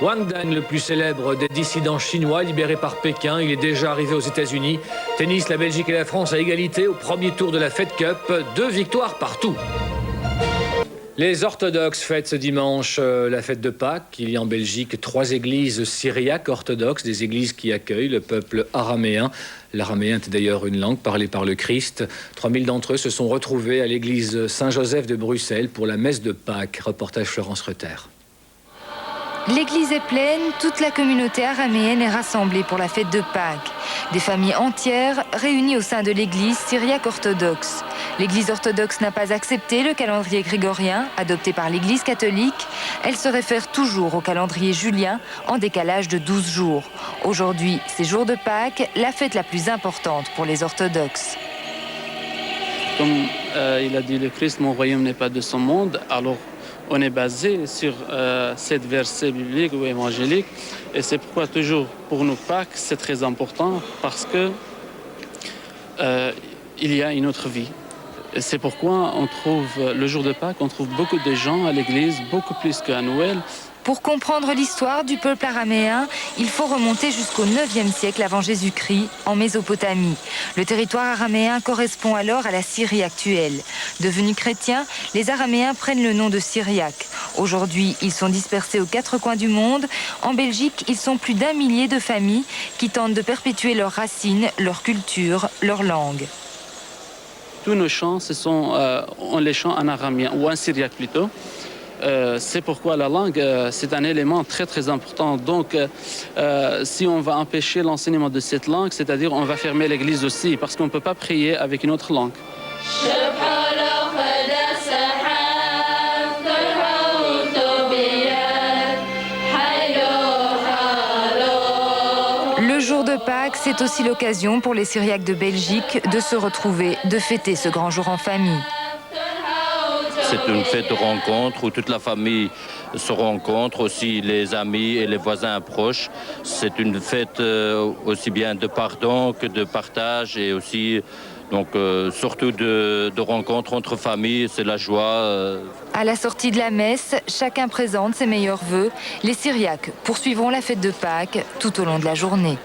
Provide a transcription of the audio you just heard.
Wang Dan, le plus célèbre des dissidents chinois libéré par Pékin, il est déjà arrivé aux États-Unis. Tennis, la Belgique et la France à égalité au premier tour de la Fed Cup. 2 victoires partout. Les orthodoxes fêtent ce dimanche la fête de Pâques. Il y a en Belgique 3 églises syriaques orthodoxes, des églises qui accueillent le peuple araméen. L'araméen est d'ailleurs une langue parlée par le Christ. 3000 d'entre eux se sont retrouvés à l'église Saint-Joseph de Bruxelles pour la messe de Pâques. Reportage Florence Reter. L'église est pleine, toute la communauté araméenne est rassemblée pour la fête de Pâques. Des familles entières réunies au sein de l'église syriaque orthodoxe. L'église orthodoxe n'a pas accepté le calendrier grégorien, adopté par l'église catholique. Elle se réfère toujours au calendrier julien, en décalage de 12 jours. Aujourd'hui, c'est jour de Pâques, la fête la plus importante pour les orthodoxes. Comme il a dit le Christ, mon royaume n'est pas de ce monde, alors on est basé sur cette verset biblique ou évangélique, et c'est pourquoi toujours pour nous Pâques c'est très important, parce que il y a une autre vie. Et c'est pourquoi on trouve le jour de Pâques, on trouve beaucoup de gens à l'église, beaucoup plus qu'à Noël. Pour comprendre l'histoire du peuple araméen, il faut remonter jusqu'au 9e siècle avant Jésus-Christ, en Mésopotamie. Le territoire araméen correspond alors à la Syrie actuelle. Devenus chrétiens, les Araméens prennent le nom de Syriaques. Aujourd'hui, ils sont dispersés aux 4 coins du monde. En Belgique, ils sont plus d'1 millier de familles qui tentent de perpétuer leurs racines, leur culture, leur langue. Tous nos chants, on les chante en araméen, ou en syriaque plutôt. C'est pourquoi la langue, c'est un élément très très important. Donc, si on va empêcher l'enseignement de cette langue, c'est-à-dire on va fermer l'église aussi, parce qu'on ne peut pas prier avec une autre langue. Le jour de Pâques, c'est aussi l'occasion pour les Syriaques de Belgique de se retrouver, de fêter ce grand jour en famille. C'est une fête de rencontre où toute la famille se rencontre, aussi les amis et les voisins proches. C'est une fête aussi bien de pardon que de partage et aussi donc, surtout de rencontre entre familles, c'est la joie. À la sortie de la messe, chacun présente ses meilleurs vœux. Les Syriaques poursuivront la fête de Pâques tout au long de la journée.